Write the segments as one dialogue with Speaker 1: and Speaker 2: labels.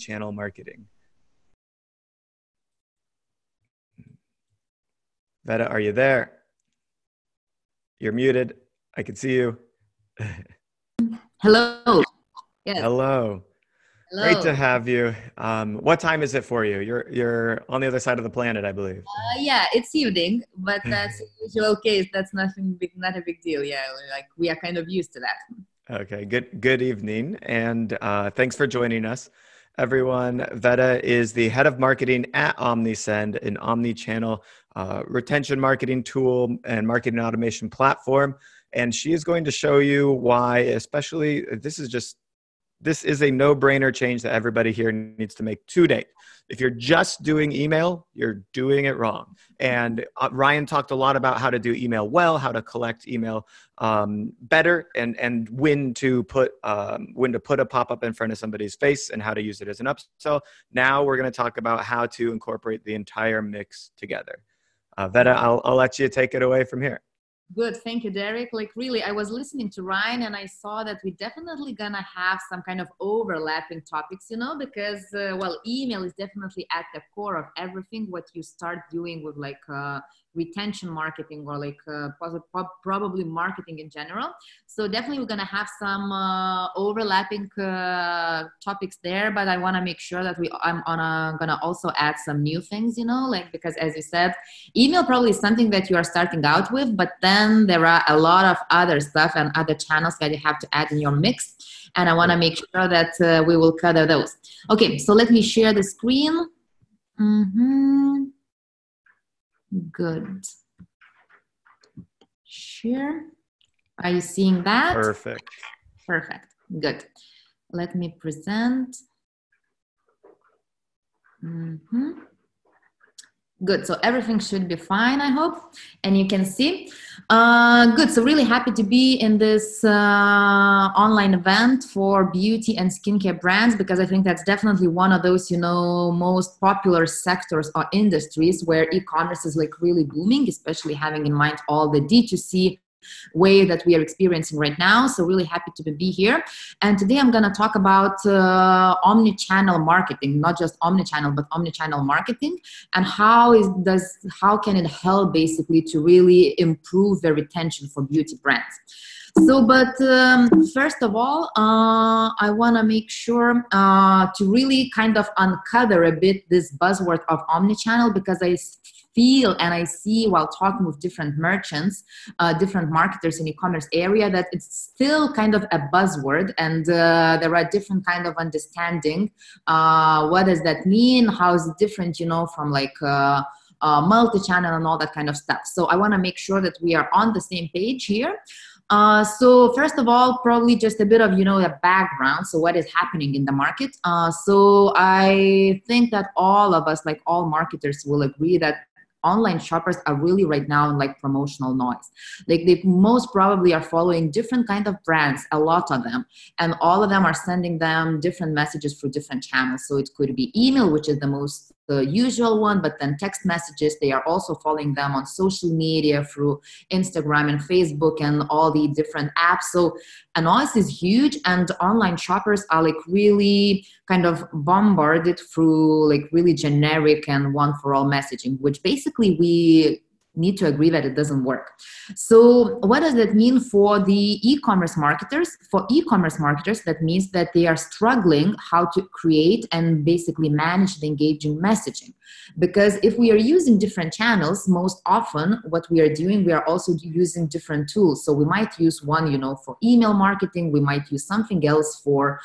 Speaker 1: omnichannel marketing. Veta, are you there? You're muted. I can see you.
Speaker 2: Hello. Yes.
Speaker 1: Hello.
Speaker 2: Hello.
Speaker 1: Great to have you. What time is it for you? You're on the other side of the planet, I believe.
Speaker 2: Yeah, it's evening, but that's the usual case. That's nothing big, not a big deal. Yeah, like we are kind of used to that.
Speaker 1: Okay, good evening, and thanks for joining us, everyone. Veta is the head of marketing at OmniSend, an omni-channel retention marketing tool and marketing automation platform. And she is going to show you why, especially, this is a no-brainer change that everybody here needs to make today. If you're just doing email, you're doing it wrong. And Ryan talked a lot about how to do email well, how to collect email better, and when to put a pop-up in front of somebody's face and how to use it as an upsell. Now we're going to talk about how to incorporate the entire mix together. Veta, I'll let you take it away from here.
Speaker 2: Good. Thank you, Derek. Like really, I was listening to Ryan and I saw that we definitely gonna have some kind of overlapping topics, you know, because, well, email is definitely at the core of everything what you start doing with like retention marketing or like probably marketing in general. So definitely we're gonna have some overlapping topics there, but I wanna make sure that I'm gonna also add some new things, you know, like because as you said, email probably is something that you are starting out with, but then there are a lot of other stuff and other channels that you have to add in your mix. And I want to make sure that we will cover those. Okay, so let me share the screen. Good. Share. Are you seeing that?
Speaker 1: Perfect.
Speaker 2: Perfect. Good. Let me present. Good, so everything should be fine, I hope, and you can see. Good, so really happy to be in this online event for beauty and skincare brands, because I think that's definitely one of those, you know, most popular sectors or industries where e-commerce is like really booming, especially having in mind all the D2C way that we are experiencing right now. So really happy to be here. And today I'm going to talk about omni-channel marketing, not just omni-channel, but omni-channel marketing, and how can it help basically to really improve the retention for beauty brands. So, but first of all, I want to make sure to really kind of uncover a bit this buzzword of omni-channel, because I feel and I see while talking with different merchants, different marketers in e-commerce area, that it's still kind of a buzzword, and there are different kind of understanding. What does that mean? How is it different, you know, from like multi-channel and all that kind of stuff. So I want to make sure that we are on the same page here. So first of all, probably just a bit of, you know, the background. So what is happening in the market? So I think that all of us, like all marketers, will agree that online shoppers are really right now in like promotional noise. Like they most probably are following different kind of brands, a lot of them, and all of them are sending them different messages through different channels. So it could be email, which is the most usual one, but then text messages, they are also following them on social media through Instagram and Facebook and all the different apps. So a noise is huge, and online shoppers are like really kind of bombarded through like really generic and one for all messaging, which basically we need to agree that it doesn't work. So what does that mean for the e-commerce marketers? For e-commerce marketers, that means that they are struggling how to create and basically manage the engaging messaging. Because if we are using different channels, most often what we are doing, we are also using different tools. So we might use one, you know, for email marketing. We might use something else for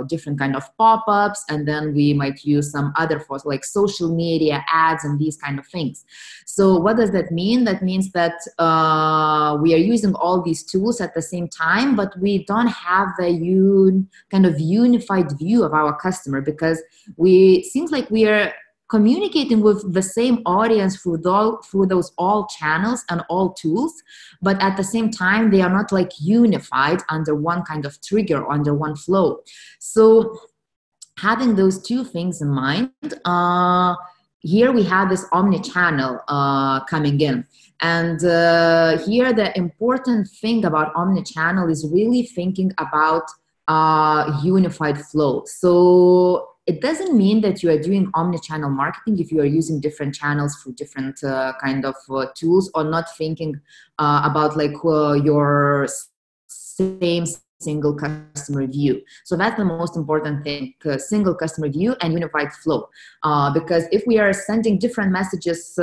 Speaker 2: different kind of pop-ups. And then we might use some other for like social media ads and these kind of things. So what does that mean? That means that we are using all these tools at the same time, but we don't have a kind of unified view of our customer, because seems like we are communicating with the same audience through those all channels and all tools, but at the same time, they are not like unified under one kind of trigger or under one flow. So having those two things in mind, here we have this omni-channel coming in. And here the important thing about omni-channel is really thinking about unified flow. So it doesn't mean that you are doing omnichannel marketing if you are using different channels for different kind of tools, or not thinking about like your same single customer view. So that's the most important thing, single customer view and unified flow. Because if we are sending different messages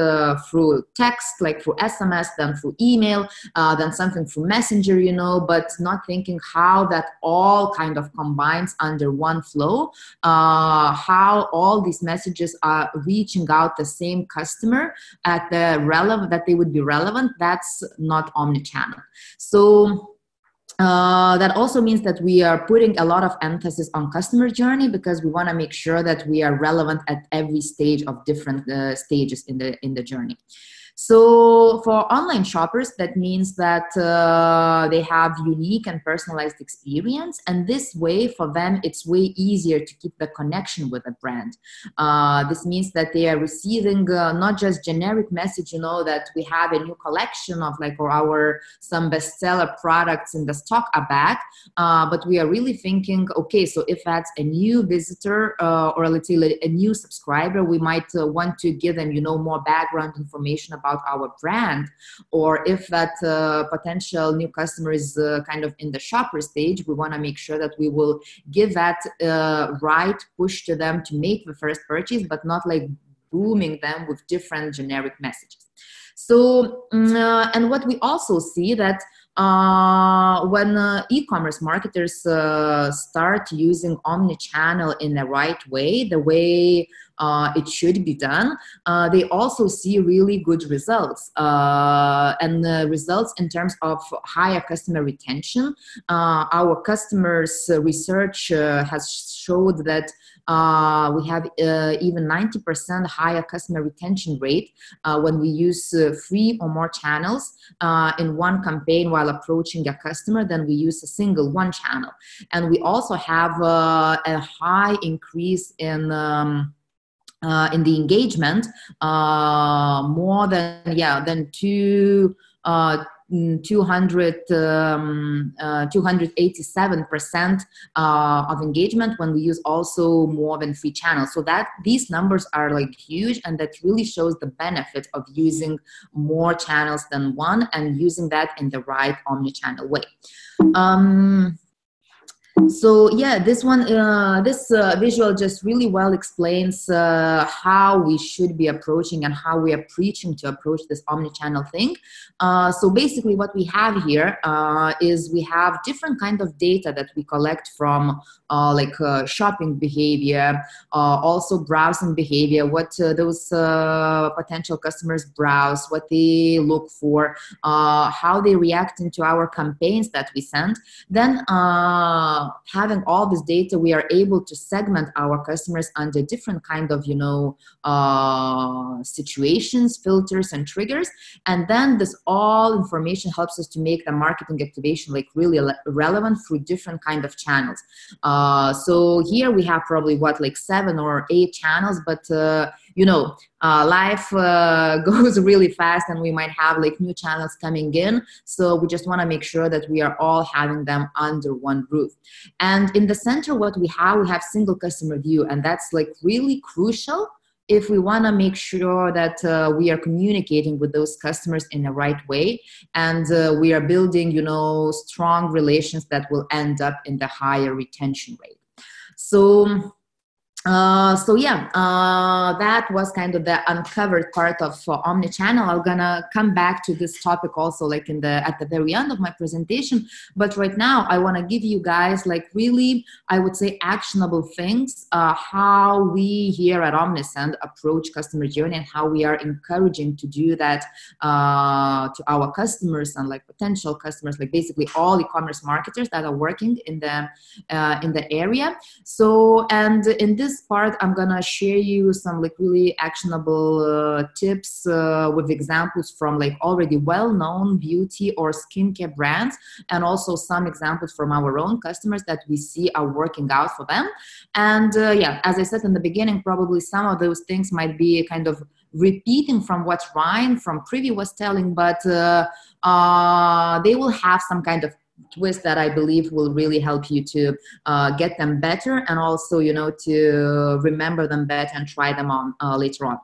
Speaker 2: through text, like through SMS, then through email, then something through Messenger, you know, but not thinking how that all kind of combines under one flow, how all these messages are reaching out the same customer at the relevant, that they would be relevant, that's not omnichannel. So that also means that we are putting a lot of emphasis on customer journey, because we want to make sure that we are relevant at every stage of different stages in the journey. So for online shoppers, that means that they have unique and personalized experience. And this way, for them, it's way easier to keep the connection with a brand. This means that they are receiving not just generic message, you know, that we have a new collection of like, or our some bestseller products in the stock are back. But we are really thinking, okay, so if that's a new visitor or let's say a new subscriber, we might want to give them, you know, more background information about our brand. Or if that potential new customer is kind of in the shopper stage, we want to make sure that we will give that right push to them to make the first purchase, but not like booming them with different generic messages. So, and what we also see that when e-commerce marketers start using omnichannel in the right way, the way it should be done, they also see really good results, and results in terms of higher customer retention. Our customers research has showed that we have even 90% higher customer retention rate when we use 3 or more channels in one campaign while approaching a customer than we use a single one channel. And we also have a high increase in the engagement, more than 287% of engagement when we use also more than 3 channels. So that these numbers are like huge, and that really shows the benefit of using more channels than one and using that in the right omnichannel way. So yeah, this one, this visual just really well explains how we should be approaching and how we are preaching to approach this omnichannel thing. So basically what we have here is we have different kind of data that we collect from shopping behavior, also browsing behavior, what those potential customers browse, what they look for, how they react into our campaigns that we send. Then having all this data, we are able to segment our customers under different kind of, situations, filters, and triggers. And then this all information helps us to make the marketing activation like really relevant through different kind of channels. So here we have probably 7 or 8 channels, but life goes really fast, and we might have like new channels coming in. So we just want to make sure that we are all having them under one roof. And in the center, what we have single customer view, and that's like really crucial if we want to make sure that we are communicating with those customers in the right way, and we are building, strong relations that will end up in the higher retention rate. So that was kind of the uncovered part of omnichannel. I'm gonna come back to this topic also at the very end of my presentation. But right now, I want to give you guys really, I would say, actionable things, how we here at Omnisend approach customer journey, and how we are encouraging to do that to our customers and potential customers, basically all e-commerce marketers that are working in the area. So, and in this part, I'm gonna share you some really actionable tips with examples from already well-known beauty or skincare brands, and also some examples from our own customers that we see are working out for them. And as I said in the beginning, probably some of those things might be kind of repeating from what Ryan from Privy was telling, but they will have some kind of twist that I believe will really help you to get them better, and also, you know, to remember them better and try them on later on.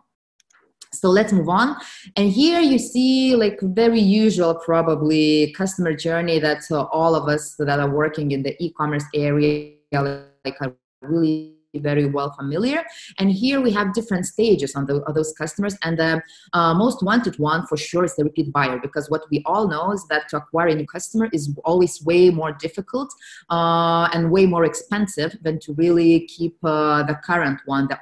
Speaker 2: So let's move on. And here you see like very usual probably customer journey that all of us that are working in the e-commerce area like are really very well familiar. And here we have different stages on those customers, and the most wanted one for sure is the repeat buyer, because what we all know is that to acquire a new customer is always way more difficult and way more expensive than to really keep the current one, the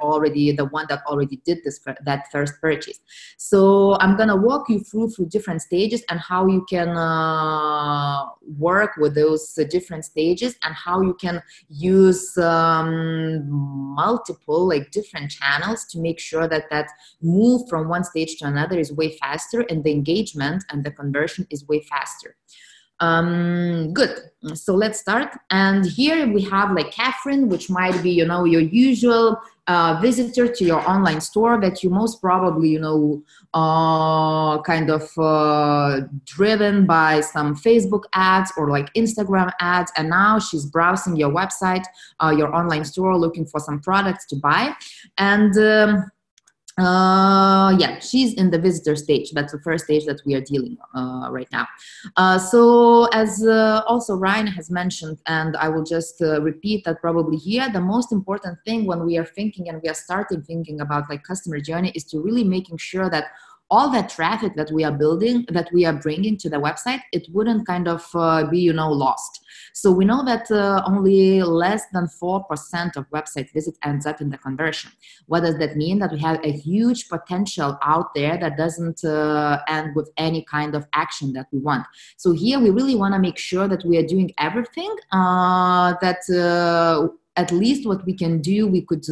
Speaker 2: one that already did that first purchase. So I'm gonna walk you through different stages and how you can work with those different stages, and how you can use multiple like different channels to make sure that that move from one stage to another is way faster, and the engagement and the conversion is way faster. Good. So let's start. And here we have like Catherine, which might be, you know, your usual visitor to your online store that you most probably, you know, kind of driven by some Facebook ads or like Instagram ads. And now she's browsing your website, your online store, looking for some products to buy. And yeah, she's in the visitor stage. That's the first stage that we are dealing right now. So as also Ryan has mentioned, and I will just repeat that probably here, the most important thing when we are thinking and we are starting thinking about like customer journey is to really making sure that all that traffic that we are building, that we are bringing to the website, it wouldn't kind of be, you know, lost. So we know that only less than 4% of website visits ends up in the conversion. What does that mean? That we have a huge potential out there that doesn't end with any kind of action that we want. So here we really want to make sure that we are doing everything that at least what we can do, we could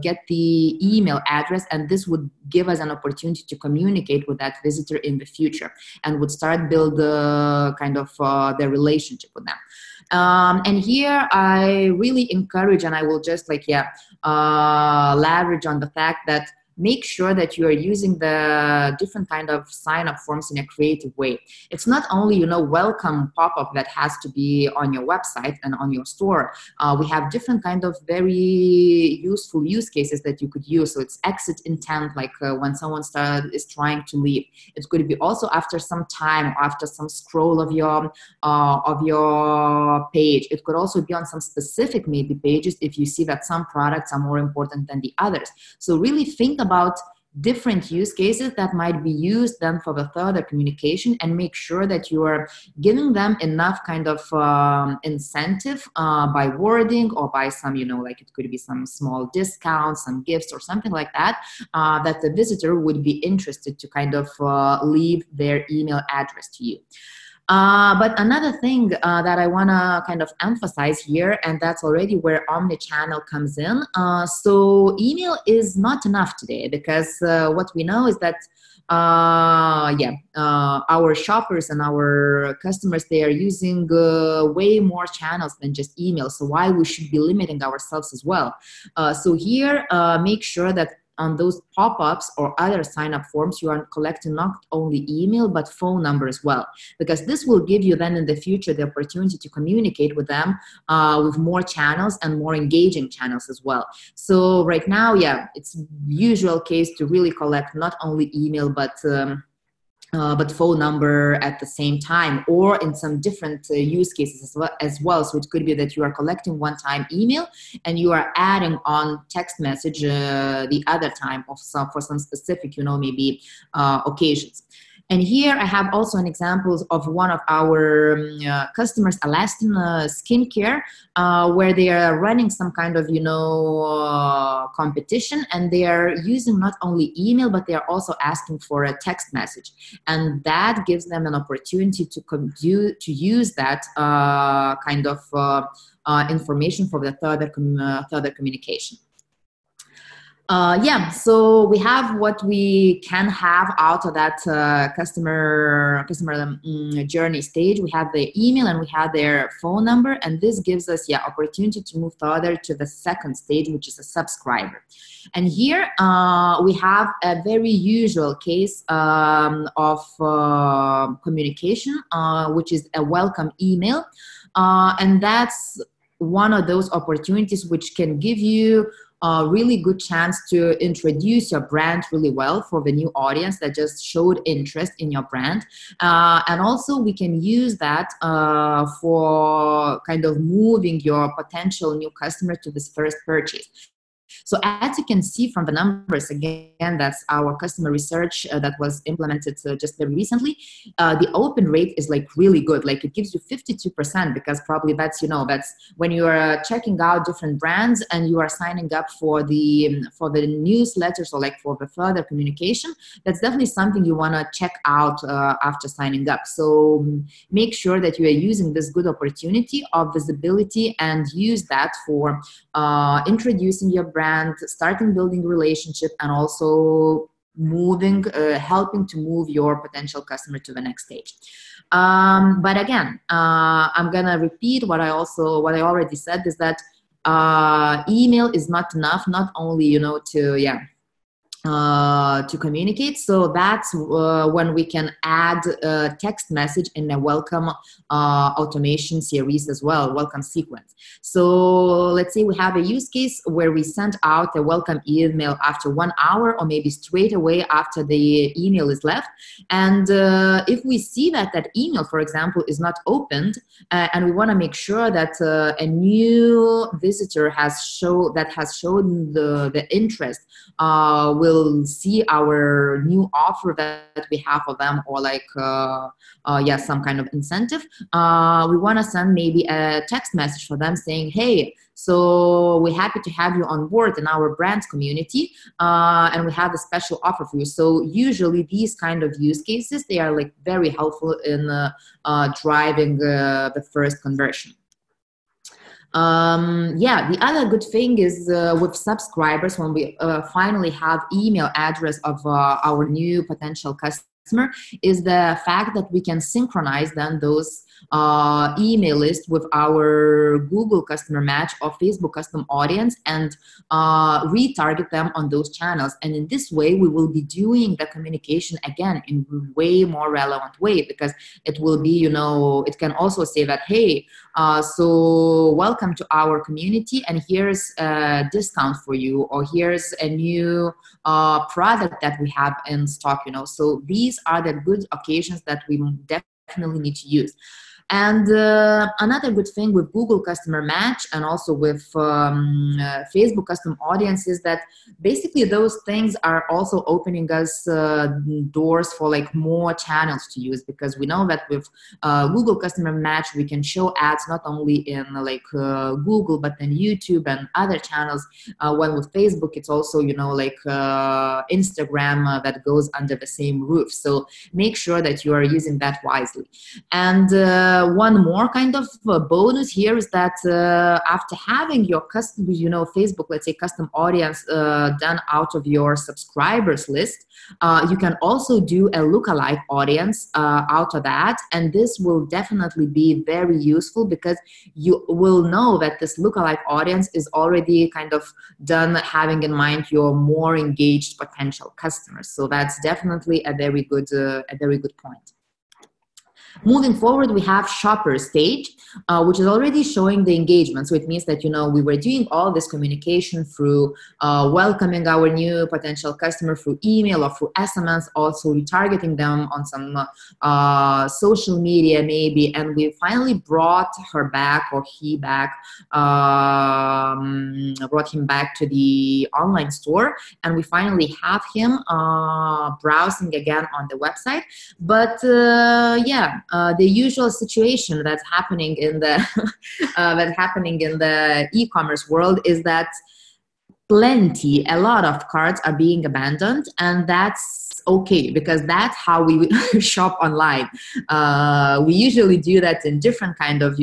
Speaker 2: get the email address, and this would give us an opportunity to communicate with that visitor in the future, and would start build kind of the relationship with them. And here I really encourage, and I will just like, leverage on the fact that make sure that you are using the different kind of sign-up forms in a creative way. It's not only, you know, welcome pop-up that has to be on your website and on your store. We have different kind of very useful use cases that you could use. So it's exit intent, like when someone is trying to leave. It could be also after some time, after some scroll of your page. It could also be on some specific maybe pages if you see that some products are more important than the others. So really think about different use cases that might be used then for the further communication, and make sure that you are giving them enough kind of incentive by wording or by some, you know, like it could be some small discounts, some gifts or something like that, that the visitor would be interested to kind of leave their email address to you. But another thing that I want to kind of emphasize here, and that's already where Omnichannel comes in. So email is not enough today, because what we know is that our shoppers and our customers, they are using way more channels than just email. So why we should be limiting ourselves as well? So here, make sure that on those pop-ups or other sign-up forms, you are collecting not only email, but phone number as well. Because this will give you then in the future the opportunity to communicate with them with more channels and more engaging channels as well. So right now, it's usual case to really collect not only email, but phone number at the same time, or in some different use cases as well. So it could be that you are collecting one-time email and you are adding on text message the other time for some specific, you know, maybe occasions. And here I have also an example of one of our customers, Alastin Skincare, where they are running some kind of, you know, competition, and they are using not only email, but they are also asking for a text message. And that gives them an opportunity to use that kind of information for the further communication. Yeah, so we have what we can have out of that customer journey stage. We have the email and we have their phone number, and this gives us opportunity to move further to the second stage, which is a subscriber. And here we have a very usual case of communication, which is a welcome email, and that's one of those opportunities which can give you a really good chance to introduce your brand really well for the new audience that just showed interest in your brand. And also we can use that for kind of moving your potential new customer to this first purchase. So as you can see from the numbers, again, that's our customer research that was implemented just very recently. The open rate is like really good. Like it gives you 52%, because probably that's, that's when you are checking out different brands and you are signing up for the newsletters or like for the further communication. That's definitely something you want to check out after signing up. So make sure that you are using this good opportunity of visibility and use that for introducing your brand, starting building relationship, and also helping to move your potential customer to the next stage. But again, I'm gonna repeat what I already said, is that email is not enough, not only to communicate. So that's when we can add a text message in a welcome automation series as well, welcome sequence. So let's say we have a use case where we send out a welcome email after 1 hour, or maybe straight away after the email is left. And if we see that email, for example, is not opened, and we want to make sure that a new visitor has shown the interest, will see our new offer that we have for them, or like some kind of incentive. We want to send maybe a text message for them saying, hey, so we're happy to have you on board in our brands community, and we have a special offer for you. So usually these kind of use cases, they are like very helpful in driving the first conversion. The other good thing is with subscribers, when we finally have email address of our new potential customer, is the fact that we can synchronize then those email list with our Google customer match or Facebook custom audience, and retarget them on those channels. And in this way, we will be doing the communication again in way more relevant way, because it will be, it can also say that, hey, so welcome to our community, and here's a discount for you, or here's a new product that we have in stock, So these are the good occasions that we definitely need to use. And another good thing with Google Customer Match and also with Facebook Custom Audience is that basically those things are also opening us doors for like more channels to use, because we know that with Google Customer Match we can show ads not only in like Google, but then YouTube and other channels. While with Facebook it's also like Instagram that goes under the same roof. So make sure that you are using that wisely. And one more kind of bonus here is that after having your custom, Facebook, let's say custom audience done out of your subscribers list, you can also do a lookalike audience out of that. And this will definitely be very useful, because you will know that this lookalike audience is already kind of done having in mind your more engaged potential customers. So that's definitely a very good point. Moving forward, we have shopper stage, which is already showing the engagement. So it means that, we were doing all this communication through welcoming our new potential customer through email or through SMS, also retargeting them on some social media maybe. And we finally brought her back, or he back, brought him back to the online store. And we finally have him browsing again on the website. But the usual situation that's happening in the e-commerce world is that a lot of carts are being abandoned, and that's okay, because that's how we shop online. We usually do that in different kind of,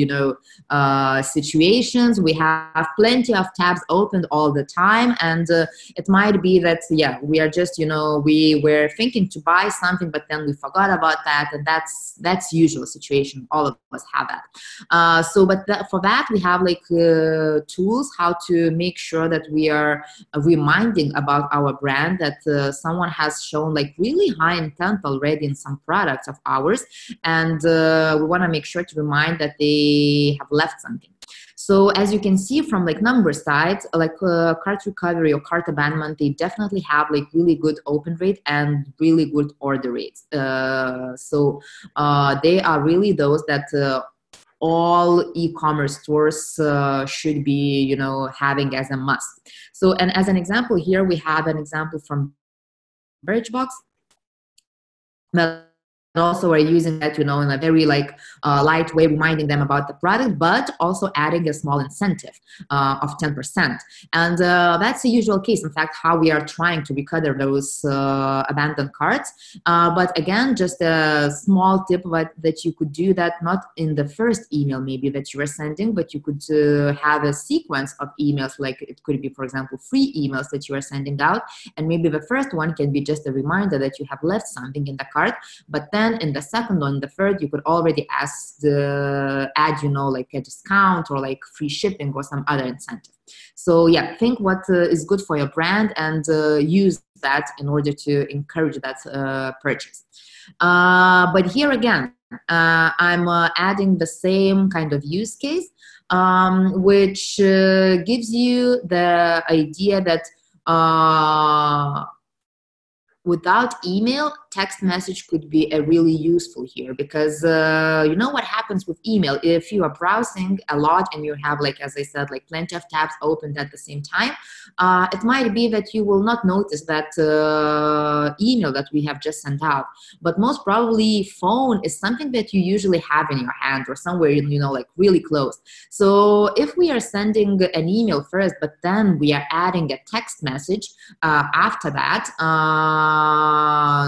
Speaker 2: situations. We have plenty of tabs opened all the time, and it might be that, yeah, we are just, we were thinking to buy something, but then we forgot about that, and that's usual situation. All of us have that. For that, we have like tools how to make sure that we are reminding about our brand, that someone has shown like really high intent already in some products of ours, and we want to make sure to remind that they have left something. So as you can see from like number sides, like cart recovery or cart abandonment, they definitely have like really good open rate and really good order rates. They are really those that all e-commerce stores should be, having as a must. So, and as an example here, we have an example from Birchbox. Also we're using that, in a very like light way, reminding them about the product, but also adding a small incentive of 10%. And that's a usual case, in fact, how we are trying to recover those abandoned carts. But again, just a small tip that you could do that not in the first email maybe that you are sending, but you could have a sequence of emails. Like it could be, for example, 3 emails that you are sending out, and maybe the first one can be just a reminder that you have left something in the cart, but then in the second one, the third, you could already add, like a discount or like free shipping or some other incentive. So yeah, think what is good for your brand and use that in order to encourage that purchase. But here again, I'm adding the same kind of use case, which gives you the idea that without email, text message could be a really useful here, because you know what happens with email. If you are browsing a lot and you have, like, as I said, like plenty of tabs opened at the same time, it might be that you will not notice that email that we have just sent out. But most probably phone is something that you usually have in your hand or somewhere, like really close. So if we are sending an email first, but then we are adding a text message after that,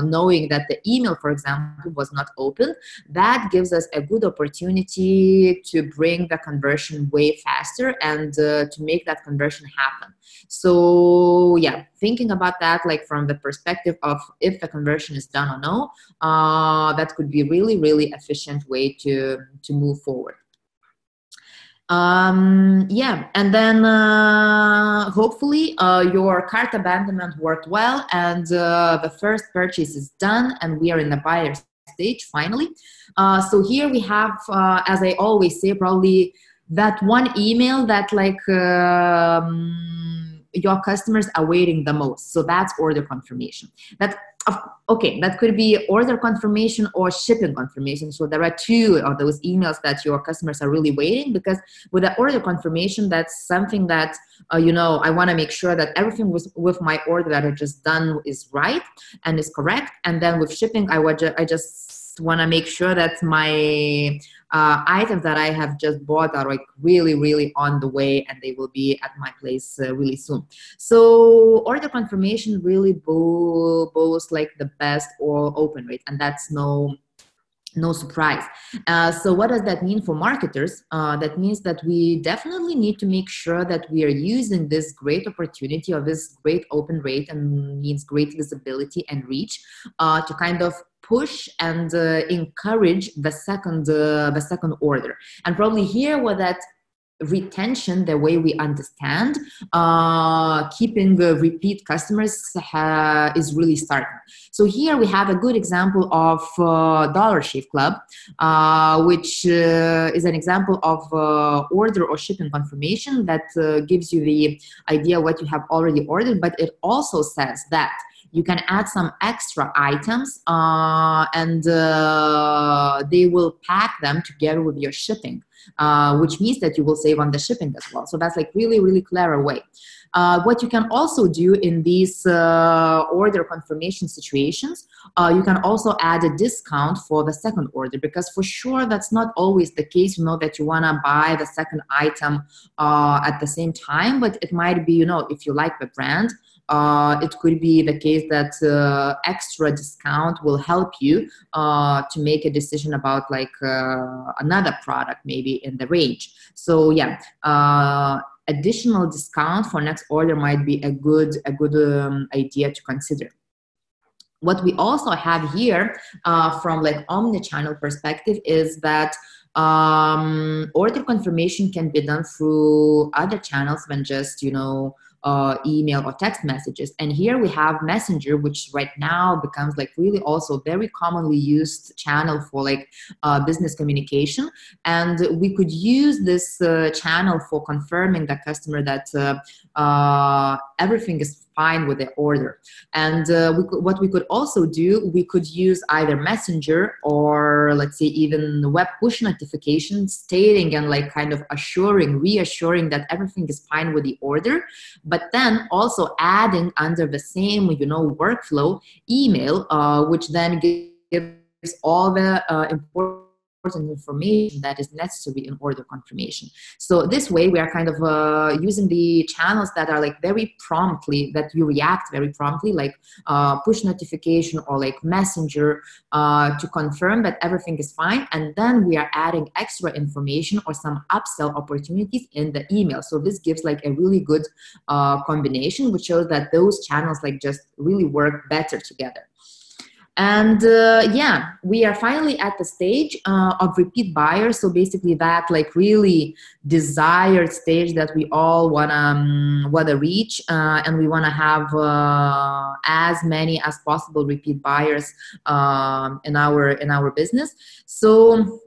Speaker 2: knowing that the email, for example, was not open, that gives us a good opportunity to bring the conversion way faster and to make that conversion happen. So yeah, thinking about that, like from the perspective of if the conversion is done or no, that could be really, really efficient way to move forward. Yeah, and then hopefully your cart abandonment worked well, and the first purchase is done, and we are in the buyer stage finally. So here we have, as I always say, probably that one email that like your customers are waiting the most. So that's order confirmation. Okay, that could be order confirmation or shipping confirmation. So there are 2 of those emails that your customers are really waiting, because with the order confirmation, that's something that, I want to make sure that everything with my order that I just done is right and is correct. And then with shipping, I just want to make sure that my items that I have just bought are like really, really on the way, and they will be at my place really soon. So order confirmation really boasts like the best or open rate, and that's no surprise. So what does that mean for marketers? That means that we definitely need to make sure that we are using this great opportunity of this great open rate, and means great visibility and reach, to kind of push and encourage the second order. And probably here with that retention, the way we understand, keeping repeat customers is really starting. So here we have a good example of Dollar Shave Club, which is an example of order or shipping confirmation that gives you the idea what you have already ordered, but it also says that you can add some extra items and they will pack them together with your shipping, which means that you will save on the shipping as well. So that's like really, really clever way. What you can also do in these order confirmation situations, you can also add a discount for the second order, because for sure that's not always the case, that you want to buy the second item at the same time, but it might be, if you like the brand, it could be the case that extra discount will help you to make a decision about like another product maybe in the range. So yeah, additional discount for next order might be a good idea to consider. What we also have here from like omnichannel perspective is that order confirmation can be done through other channels than just, you know, email or text messages. And here we have Messenger, which right now becomes like really also very commonly used channel for like business communication. And we could use this channel for confirming the customer that everything is fine with the order. And what we could also do, we could use either Messenger or let's say even web push notifications stating and like kind of reassuring that everything is fine with the order, but then also adding under the same, you know, workflow email, which then gives all the important information that is necessary in order confirmation. So this way we are kind of using the channels that are like very promptly, that you react very promptly, like push notification or like Messenger to confirm that everything is fine. And then we are adding extra information or some upsell opportunities in the email. So this gives like a really good combination, which shows that those channels like just really work better together. And yeah, we are finally at the stage of repeat buyers. So basically that like really desired stage that we all wanna reach, and we wanna have as many as possible repeat buyers in our business. So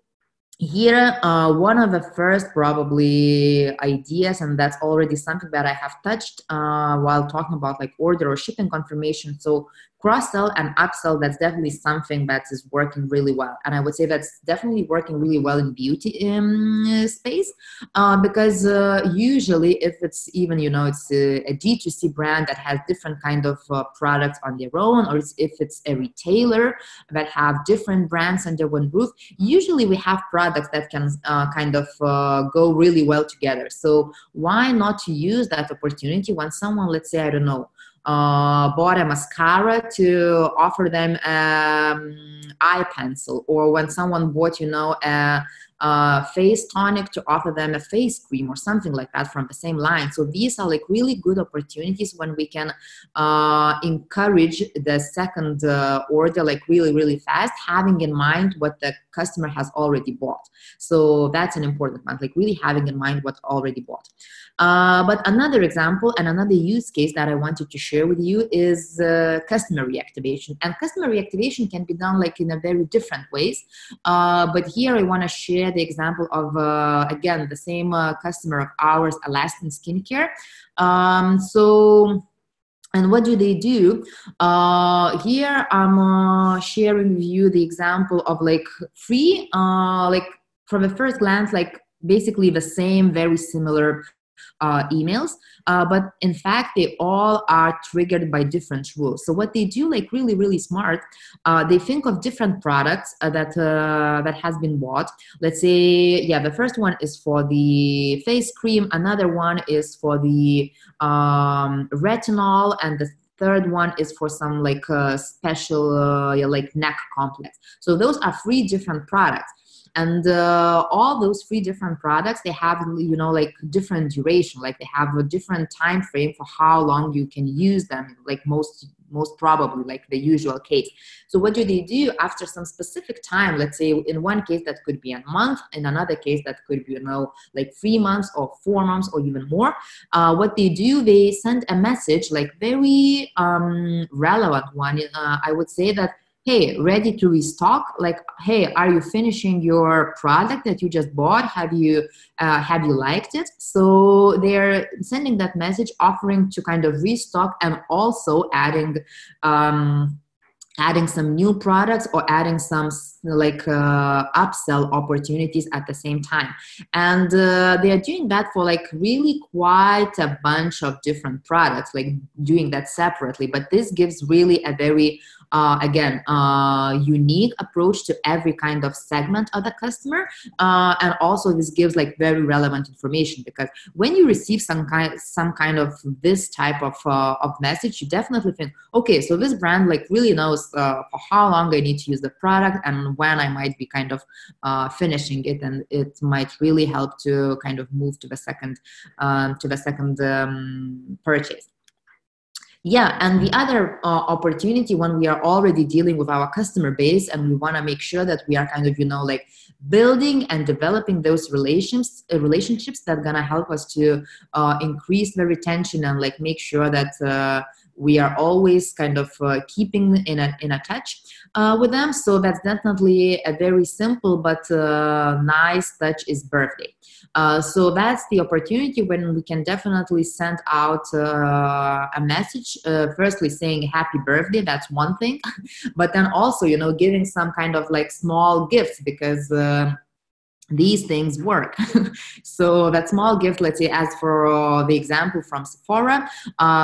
Speaker 2: here, one of the first probably ideas, and that's already something that I have touched while talking about like order or shipping confirmation. So cross-sell and upsell, that's definitely something that is working really well. And I would say that's definitely working really well in beauty space because usually if it's even, you know, it's a D2C brand that has different kind of products on their own, or if it's a retailer that have different brands under one roof, usually we have products that can kind of go really well together. So why not to use that opportunity when someone, let's say, I don't know, bought a mascara to offer them eye pencil, or when someone bought, you know, a face tonic to offer them a face cream or something like that from the same line. So these are like really good opportunities when we can encourage the second order like really fast, having in mind what the customer has already bought. So that's an important one, like really having in mind what already bought. But another example and another use case that I wanted to share with you is customer reactivation. And customer reactivation can be done like in a very different ways. But here I want to share the example of, again, the same customer of ours, Alastin Skincare. And what do they do? Here I'm sharing with you the example of like free, like from the first glance, like basically the same, very similar emails, but in fact they all are triggered by different rules. So what they do, like really smart, they think of different products that has been bought. Let's say, yeah, the first one is for the face cream, another one is for the retinol, and the third one is for some like special like neck complex. So those are 3 different products. And all those 3 different products, they have, you know, like different duration, like they have a different time frame for how long you can use them, like most probably like the usual case. So what do they do after some specific time? Let's say in one case that could be a month, in another case that could be, you know, like 3 months or 4 months or even more. What they do, they send a message, like very relevant one. I would say that, hey, ready to restock? Like, hey, are you finishing your product that you just bought? Have you liked it? So they're sending that message, offering to kind of restock, and also adding some new products or adding some like upsell opportunities at the same time. And they are doing that for like really quite a bunch of different products, like doing that separately. But this gives really a very again, unique approach to every kind of segment of the customer. And also this gives like very relevant information, because when you receive some kind of this type of message, you definitely think, okay, so this brand like really knows for how long I need to use the product and when I might be kind of finishing it, and it might really help to kind of move to the second purchase. Yeah, and the other opportunity, when we are already dealing with our customer base and we want to make sure that we are kind of, like building and developing those relationships that are going to help us to increase the retention and like make sure that we are always kind of keeping in a touch with them. So that's definitely a very simple but nice touch is birthday. So that's the opportunity when we can definitely send out a message, firstly saying happy birthday, that's one thing, but then also, giving some kind of like small gifts, because these things work. So that small gift, let's say, as for the example from Sephora,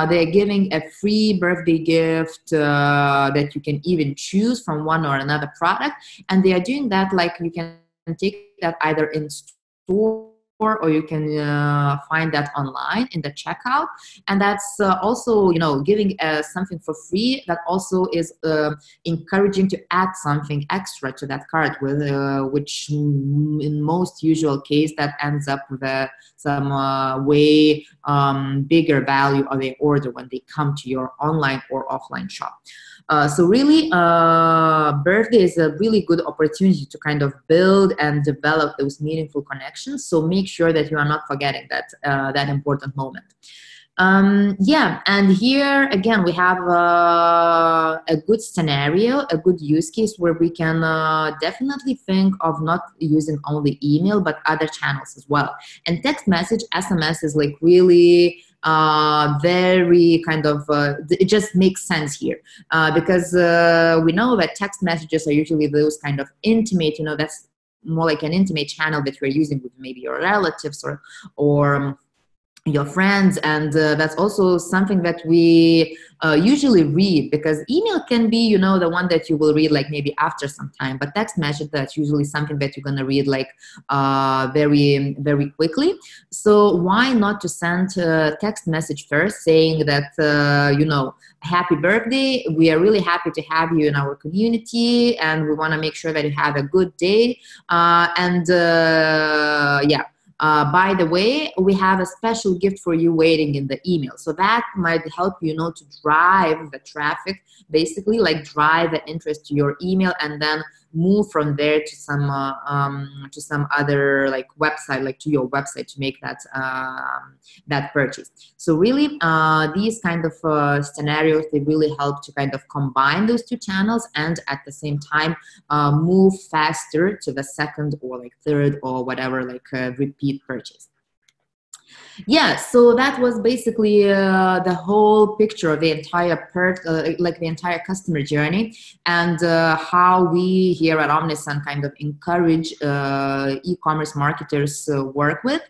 Speaker 2: they're giving a free birthday gift that you can even choose from one or another product. And they are doing that, like you can take that either in store, or you can find that online in the checkout. And that's also, giving something for free that also is encouraging to add something extra to that cart, with which in most usual case that ends up with some way bigger value of the order when they come to your online or offline shop. So really, birthday is a really good opportunity to kind of build and develop those meaningful connections. So make sure that you are not forgetting that important moment. Yeah, and here again we have a good scenario, a good use case where we can definitely think of not using only email but other channels as well. And text message, SMS is like really very kind of it just makes sense here, because we know that text messages are usually those kind of intimate, that's more like an intimate channel that you're using with maybe your relatives or your friends, and that's also something that we usually read, because email can be, the one that you will read like maybe after some time, but text message, that's usually something that you're going to read like very, very quickly. So why not to send a text message first saying that, happy birthday, we are really happy to have you in our community, and we want to make sure that you have a good day, yeah. By the way, we have a special gift for you waiting in the email. So that might help you, to drive the traffic, basically like drive the interest to your email, and then move from there to some other like website, like to your website, to make that purchase. So really, these kind of scenarios, they really help to kind of combine those two channels, and at the same time move faster to the second or like third or whatever, like repeat purchase. Yeah, so that was basically the whole picture of the entire like the entire customer journey, and how we here at Omnisend kind of encourage e-commerce marketers work with.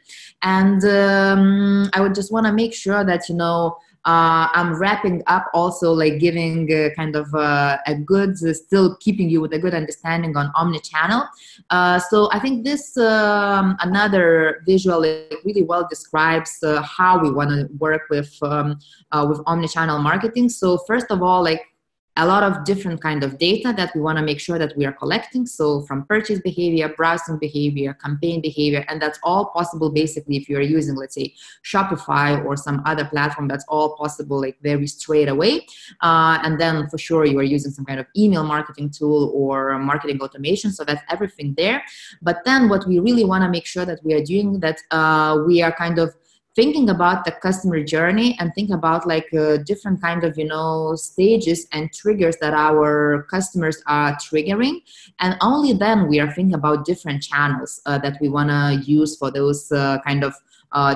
Speaker 2: And I would just want to make sure that I'm wrapping up also, like giving kind of a good, still keeping you with a good understanding on Omnichannel. So I think this another visual really well describes how we want to work with Omnichannel marketing. So first of all, like a lot of different kind of data that we want to make sure that we are collecting. So from purchase behavior, browsing behavior, campaign behavior, and that's all possible basically if you're using, let's say, Shopify or some other platform, that's all possible like very straight away. And then for sure you are using some kind of email marketing tool or marketing automation. So that's everything there. But then what we really want to make sure that we are doing, that we are kind of thinking about the customer journey and think about like different kind of, stages and triggers that our customers are triggering. And only then we are thinking about different channels that we want to use for those kind of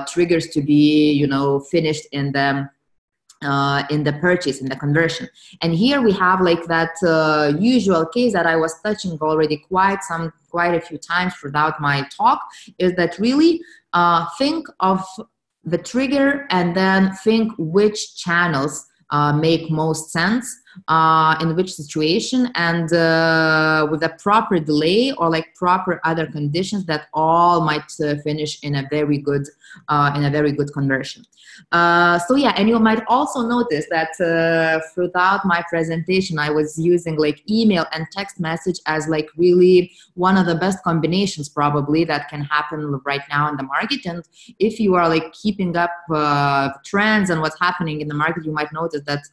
Speaker 2: triggers to be, finished in the purchase, in the conversion. And here we have like that usual case that I was touching already quite a few times throughout my talk, is that really think of the trigger and then think which channels make most sense in which situation, and with a proper delay or like proper other conditions that all might finish in a very good conversion. So yeah, and you might also notice that throughout my presentation, I was using like email and text message as like really one of the best combinations probably that can happen right now in the market. And if you are like keeping up trends and what's happening in the market, you might notice that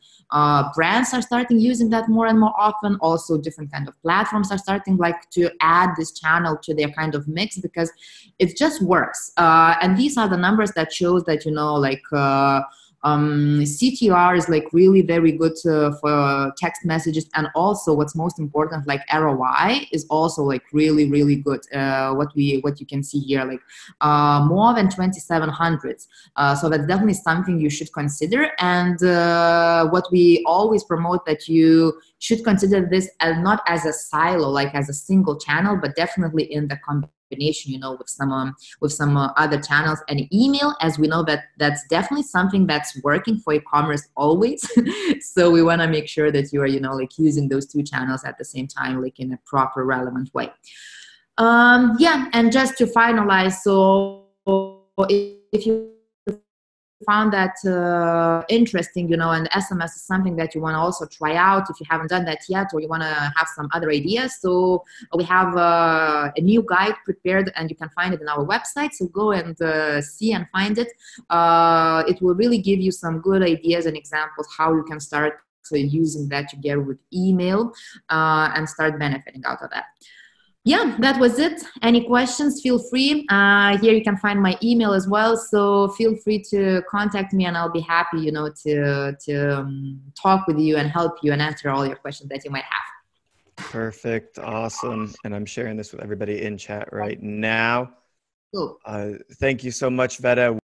Speaker 2: brands are starting using that more and more often. Also, different kind of platforms are starting like to add this channel to their kind of mix because it just works. And these are the numbers that shows that, you know, like CTR is like really very good for text messages, and also what's most important, like ROI is also like really really good. What you can see here, like more than 2,700. So that's definitely something you should consider. And what we always promote, that you should consider this as not as a silo, like as a single channel, but definitely in the combination, you know, with some other channels. And email, as we know, that's definitely something that's working for e-commerce always. So we want to make sure that you are, you know, like using those two channels at the same time, like in a proper relevant way. Yeah, and just to finalize, so if you found that interesting, you know, and SMS is something that you want to also try out if you haven't done that yet, or you want to have some other ideas. So we have a new guide prepared, and you can find it on our website. So go and see and find it. It will really give you some good ideas and examples how you can start using that together with email and start benefiting out of that. Yeah, that was it. Any questions, feel free. Here you can find my email as well. So feel free to contact me, and I'll be happy, you know, to talk with you and help you and answer all your questions that you might have.
Speaker 1: Perfect. Awesome. And I'm sharing this with everybody in chat right now.
Speaker 2: Cool.
Speaker 1: Thank you so much, Veta.